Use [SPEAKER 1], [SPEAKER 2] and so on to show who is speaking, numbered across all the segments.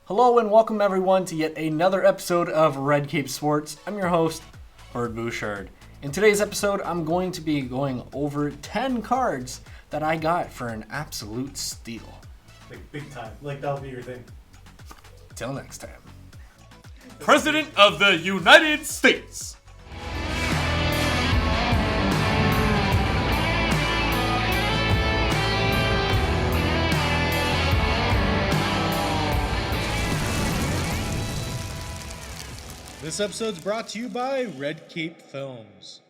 [SPEAKER 1] Hello and welcome everyone to yet another episode of Red Cape Sports. I'm your host, Bird Bouchard. In today's episode, I'm going to be going over 10 cards that I got for an absolute steal.
[SPEAKER 2] Like big time. Like that'll be your thing.
[SPEAKER 1] Till next time.
[SPEAKER 3] President of the United States.
[SPEAKER 2] This episode's brought to you by Red Cape Films.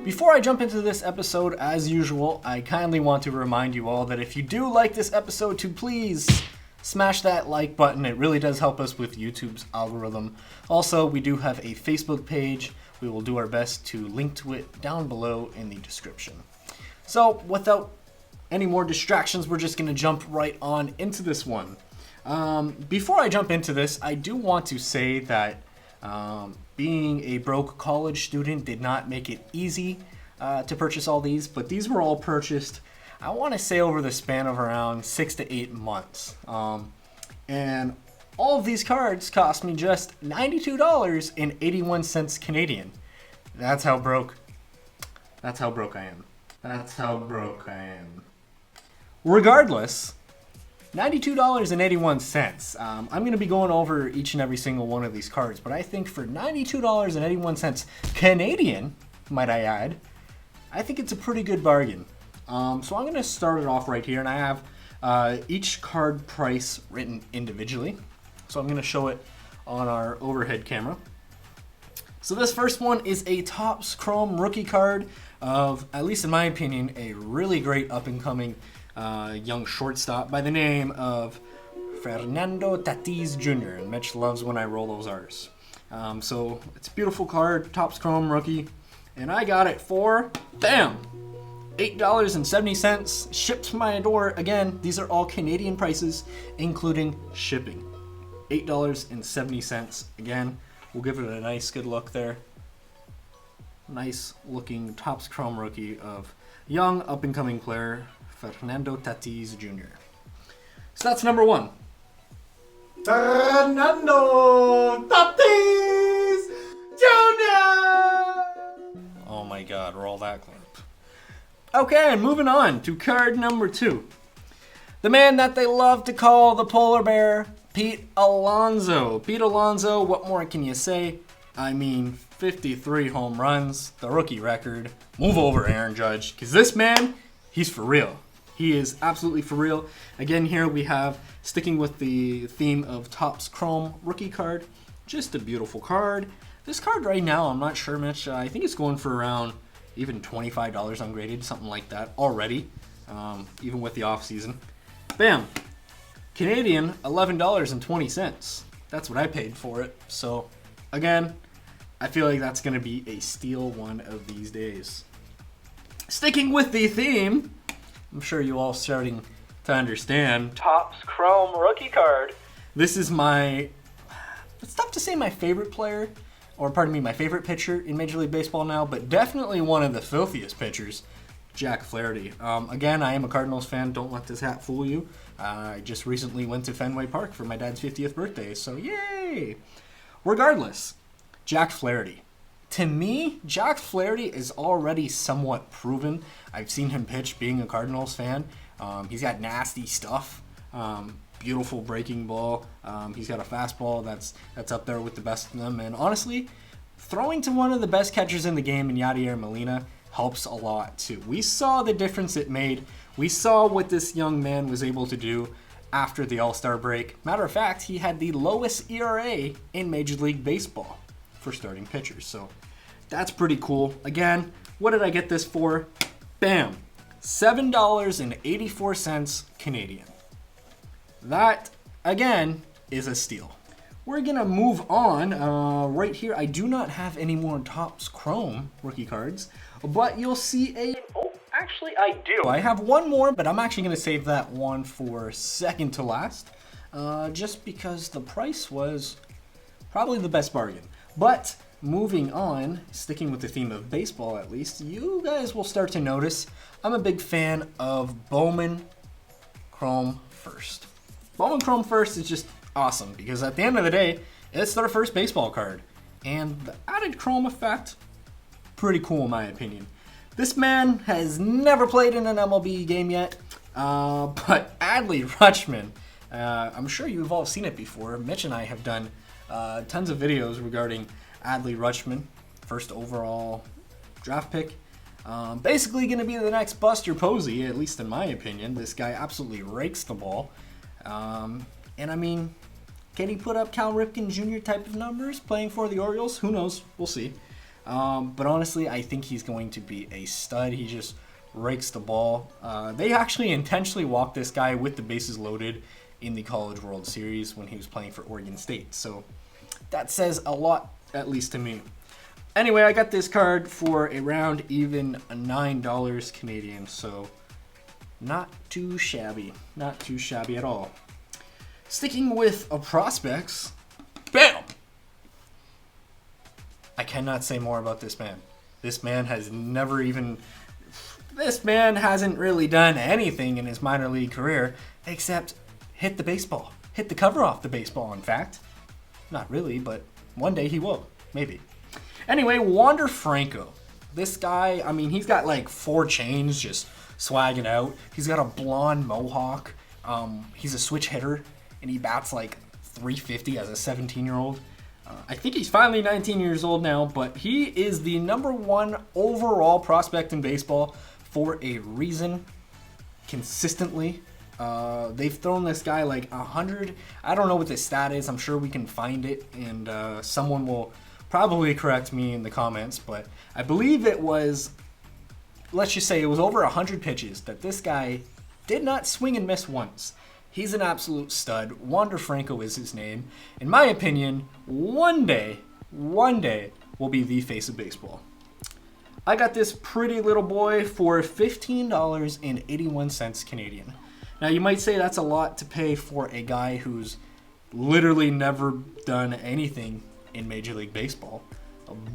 [SPEAKER 1] Before I jump into this episode, as usual, I kindly want to remind you all that if you do like this episode, to please smash that like button. It really does help us with YouTube's algorithm. Also, we do have a Facebook page. We will do our best to link to it down below in the description. So, without any more distractions, we're just going to jump right on into this one. Before I jump into this, I do want to say that being a broke college student did not make it easy to purchase all these, but these were all purchased, I want to say, over the span of around 6 to 8 months. And all of these cards cost me just $92.81 Canadian. That's how broke I am. Regardless, $92.81. I'm going to be going over each and every single one of these cards, but I think for $92.81 Canadian, might I add, I think it's a pretty good bargain. So I'm going to start it off right here, and I have each card price written individually. So I'm going to show it on our overhead camera. So this first one is a Topps Chrome rookie card of, at least in my opinion, a really great up-and-coming young shortstop by the name of Fernando Tatis Jr. And Mitch loves when I roll those R's. So it's a beautiful card, Topps Chrome rookie, and I got it for, bam, $8.70, shipped to my door. Again, these are all Canadian prices, including shipping. $8.70. Again, we'll give it a nice good look there. Nice looking Topps Chrome rookie of young up-and-coming player Fernando Tatis Jr. So that's number one.
[SPEAKER 2] Fernando Tatis Jr.
[SPEAKER 1] Oh my god, roll that clip. Okay, moving on to card number two. The man that they love to call the polar bear, Pete Alonso. Pete Alonso, what more can you say? I mean, 53 home runs, the rookie record. Move over, Aaron Judge, because this man, he's for real. He is absolutely for real. Again, here we have, sticking with the theme of Topps Chrome rookie card, just a beautiful card. This card right now, I'm not sure, Mitch, I think it's going for around even $25 ungraded, something like that already, even with the off season. Bam! Canadian, $11.20. That's what I paid for it. So, again, I feel like that's going to be a steal one of these days. Sticking with the theme, I'm sure you all starting to understand. Topps Chrome rookie card. This is it's tough to say my favorite player, or pardon me, my favorite pitcher in Major League Baseball now, but definitely one of the filthiest pitchers, Jack Flaherty. Again, I am a Cardinals fan. Don't let this hat fool you. I just recently went to Fenway Park for my dad's 50th birthday, so yay! Regardless, Jack Flaherty. To me, Jack Flaherty is already somewhat proven. I've seen him pitch being a Cardinals fan. He's got nasty stuff. Beautiful breaking ball. He's got a fastball that's up there with the best of them. And honestly, throwing to one of the best catchers in the game in Yadier Molina helps a lot too. We saw the difference it made. We saw what this young man was able to do after the All-Star break. Matter of fact, he had the lowest ERA in Major League Baseball for starting pitchers. So that's pretty cool. Again, what did I get this for? Bam! $7.84 Canadian. That, again, is a steal. We're going to move on right here. I do not have any more Topps Chrome rookie cards. But you'll see oh, actually I do. I have one more, but I'm actually going to save that one for second to last. Just because the price was probably the best bargain. But moving on, sticking with the theme of baseball at least, you guys will start to notice I'm a big fan of Bowman Chrome First. Bowman Chrome First is just awesome because at the end of the day, it's their first baseball card. And the added chrome effect, pretty cool in my opinion. This man has never played in an MLB game yet, but Adley Rutschman, I'm sure you've all seen it before. Mitch and I have done tons of videos regarding Adley Rutschman, first overall draft pick. Basically going to be the next Buster Posey, at least in my opinion. This guy absolutely rakes the ball. And I mean, can he put up Cal Ripken Jr. type of numbers playing for the Orioles? Who knows? We'll see. But honestly, I think he's going to be a stud. He just rakes the ball. They actually intentionally walked this guy with the bases loaded in the College World Series when he was playing for Oregon State. So that says a lot, at least to me. Anyway, I got this card for around even $9 Canadian, so not too shabby. Not too shabby at all. Sticking with prospects, bam! I cannot say more about this man. This man hasn't really done anything in his minor league career except hit the baseball. Hit the cover off the baseball, in fact. Not really, but one day he will. Maybe. Anyway, Wander Franco. This guy, I mean, he's got like 4 chains just swagging out. He's got a blonde mohawk. He's a switch hitter, and he bats like .350 as a 17-year-old. I think he's finally 19 years old now, but he is the #1 overall prospect in baseball for a reason. Consistently. They've thrown this guy like 100. I don't know what the stat is. I'm sure we can find it, and someone will probably correct me in the comments, but I believe it was, let's just say it was over 100 pitches that this guy did not swing and miss once. He's an absolute stud. Wander Franco is his name. In my opinion, one day will be the face of baseball. I got this pretty little boy for $15.81 Canadian. Now you might say that's a lot to pay for a guy who's literally never done anything in Major League Baseball.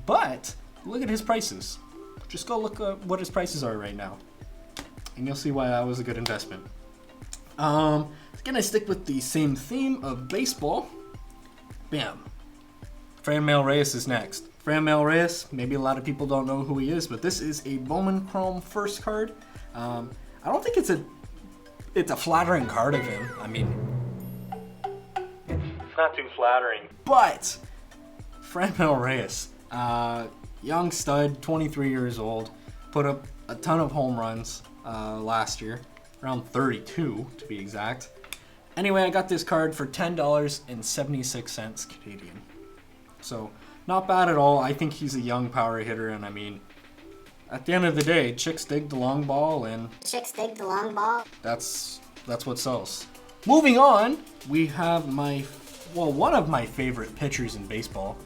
[SPEAKER 1] But look at his prices. Just go look at what his prices are right now, and you'll see why that was a good investment. Gonna stick with the same theme of baseball. Bam. Franmil Reyes is next. Franmil Reyes, maybe a lot of people don't know who he is, but this is a Bowman Chrome First card. I don't think it's a flattering card of him. I mean, it's not too flattering. But Franmil Reyes, young stud, 23 years old, put up a ton of home runs last year, around 32 to be exact. Anyway, I got this card for $10.76 Canadian. So, not bad at all. I think he's a young power hitter, and I mean, at the end of the day, chicks dig the long ball, and that's what sells. Moving on, we have one of my favorite pitchers in baseball.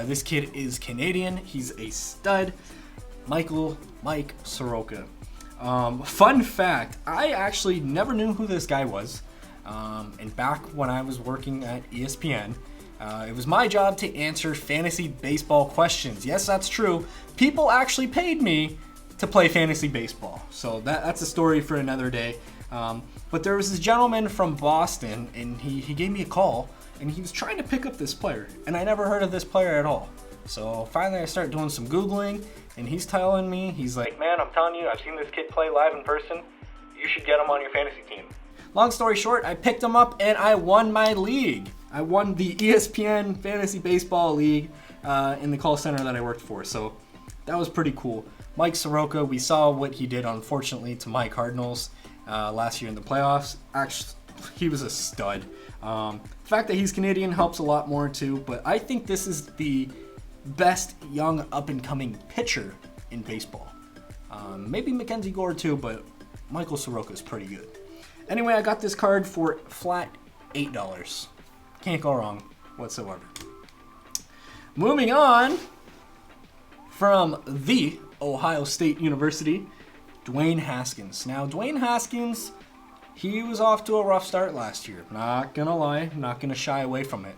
[SPEAKER 1] This kid is Canadian. He's a stud. Mike Soroka. Fun fact, I actually never knew who this guy was. And back when I was working at ESPN, it was my job to answer fantasy baseball questions. Yes, that's true. People actually paid me to play fantasy baseball. So that's a story for another day. But there was this gentleman from Boston, and he gave me a call, and he was trying to pick up this player. And I never heard of this player at all. So finally I start doing some Googling, and he's telling me, he's like, man, I'm telling you, I've seen this kid play live in person. You should get him on your fantasy team. Long story short, I picked him up and I won my league. I won the ESPN Fantasy Baseball League in the call center that I worked for. So that was pretty cool. Mike Soroka, we saw what he did, unfortunately, to my Cardinals last year in the playoffs. Actually, he was a stud. The fact that he's Canadian helps a lot more too, but I think this is the best young up-and-coming pitcher in baseball. Maybe Mackenzie Gore too, but Michael Soroka is pretty good. Anyway, I got this card for flat $8. Can't go wrong whatsoever. Moving on from the Ohio State University, Dwayne Haskins. Now, Dwayne Haskins, he was off to a rough start last year. Not gonna lie, not gonna shy away from it.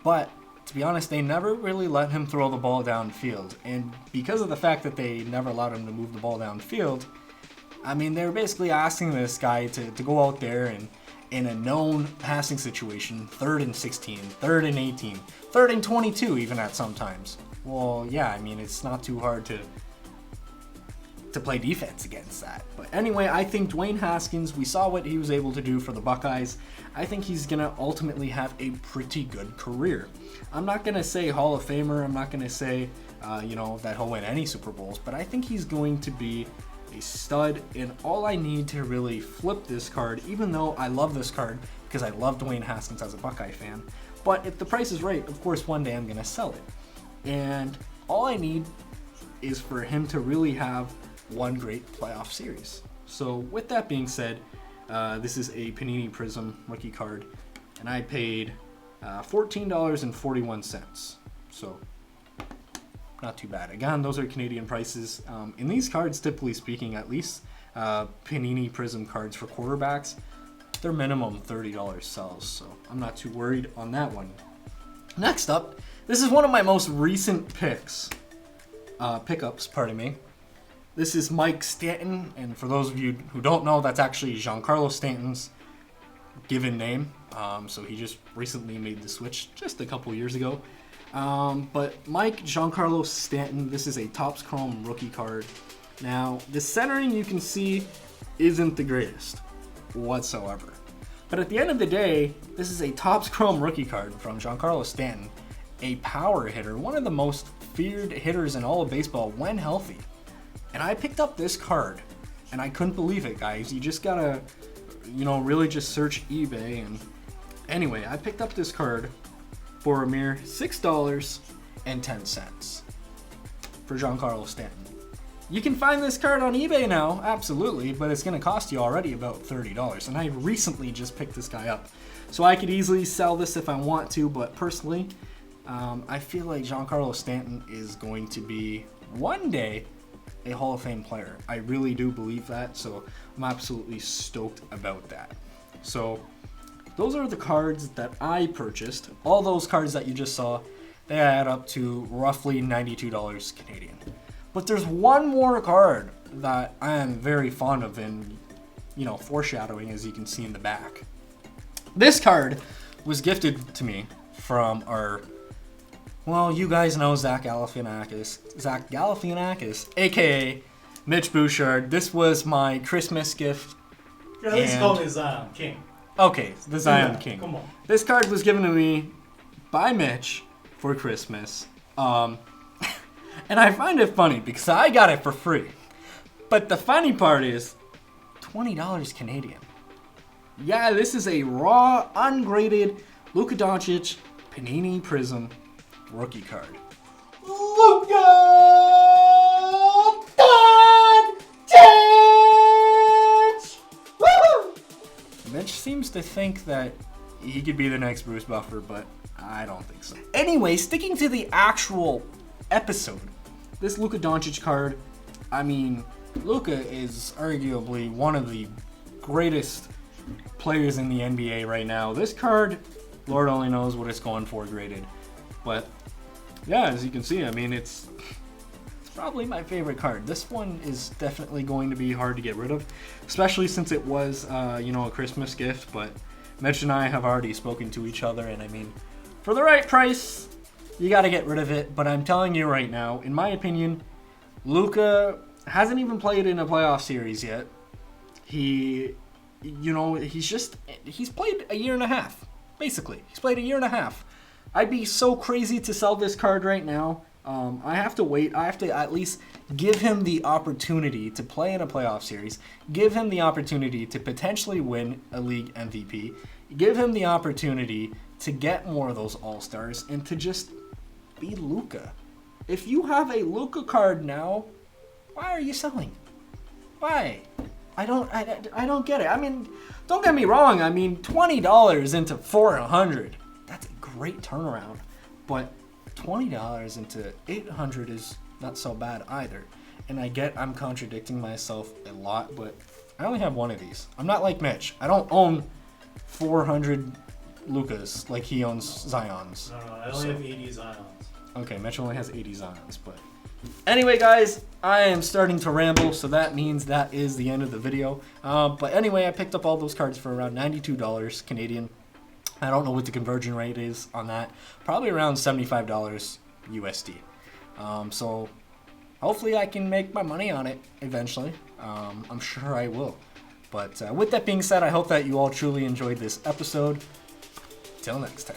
[SPEAKER 1] But, to be honest, they never really let him throw the ball downfield. And because of the fact that they never allowed him to move the ball downfield, I mean, they were basically asking this guy to go out there and in a known passing situation, 3rd and 16, 3rd and 18, 3rd and 22 even at sometimes. Well, yeah, I mean, it's not too hard to play defense against that. But anyway, I think Dwayne Haskins, we saw what he was able to do for the Buckeyes. I think he's going to ultimately have a pretty good career. I'm not going to say Hall of Famer. I'm not going to say, that he'll win any Super Bowls. But I think he's going to be a stud, and all I need to really flip this card, even though I love this card because I love Dwayne Haskins as a Buckeye fan, but if the price is right, of course one day I'm going to sell it. And all I need is for him to really have one great playoff series. So with that being said, this is a Panini Prism rookie card, and I paid $14.41. So not too bad. Again, those are Canadian prices. In these cards, typically speaking, at least Panini Prism cards for quarterbacks, they're minimum $30 sells, so I'm not too worried on that one. Next up, this is one of my most recent pickups. This is Mike Stanton, and for those of you who don't know, that's actually Giancarlo Stanton's given name. So he just recently made the switch just a couple years ago. But Mike Giancarlo Stanton, this is a Topps Chrome rookie card. Now, the centering you can see isn't the greatest whatsoever. But at the end of the day, this is a Topps Chrome rookie card from Giancarlo Stanton, a power hitter, one of the most feared hitters in all of baseball when healthy. And I picked up this card, and I couldn't believe it, guys. You just gotta, really just search eBay. And anyway, I picked up this card for a mere $6.10 for Giancarlo Stanton. You can find this card on eBay now, absolutely, but it's going to cost you already about $30. And I recently just picked this guy up. So I could easily sell this if I want to, but personally, I feel like Giancarlo Stanton is going to be one day a Hall of Fame player. I really do believe that, so I'm absolutely stoked about that. So those are the cards that I purchased. All those cards that you just saw, they add up to roughly $92 Canadian. But there's one more card that I am very fond of, and foreshadowing, as you can see in the back. This card was gifted to me from our, you guys know Zach Galifianakis, aka Mitch Bouchard. This was my Christmas gift.
[SPEAKER 2] Yeah, at least call me Zion King.
[SPEAKER 1] Okay, the Zion King.
[SPEAKER 2] Come on.
[SPEAKER 1] This card was given to me by Mitch for Christmas. And I find it funny because I got it for free. But the funny part is $20 Canadian. Yeah, this is a raw, ungraded Luka Doncic Panini Prism rookie card. Luka Doncic! Woo! Mitch seems to think that he could be the next Bruce Buffer, but I don't think so. Anyway, sticking to the actual episode, this Luka Doncic card, Luka is arguably one of the greatest players in the NBA right now. This card, Lord only knows what it's going for graded. But yeah, as you can see, it's probably my favorite card. This one is definitely going to be hard to get rid of, especially since it was, a Christmas gift. But Mitch and I have already spoken to each other, and for the right price, you got to get rid of it. But I'm telling you right now, in my opinion, Luka hasn't even played in a playoff series yet. He's played a year and a half, basically. He's played a year and a half. I'd be so crazy to sell this card right now. I have to wait. I have to at least give him the opportunity to play in a playoff series, give him the opportunity to potentially win a league MVP, give him the opportunity to get more of those All-Stars, and to just be Luka. If you have a Luka card now, why are you selling? Why? I don't get it. Don't get me wrong. $20 into $400. That's a great turnaround. But $20 into $800 is not so bad either. and I get I'm contradicting myself a lot, but I only have one of these. I'm not like Mitch. I don't own 400 Lucas like he owns Zions.
[SPEAKER 2] No, I only have 80 Zions.
[SPEAKER 1] Okay, Mitch only has 80 Zions, but... Anyway, guys, I am starting to ramble, so that means that is the end of the video. But anyway, I picked up all those cards for around $92 Canadian. I don't know what the conversion rate is on that. Probably around $75 USD. So hopefully I can make my money on it eventually. I'm sure I will. But with that being said, I hope that you all truly enjoyed this episode. Till next time.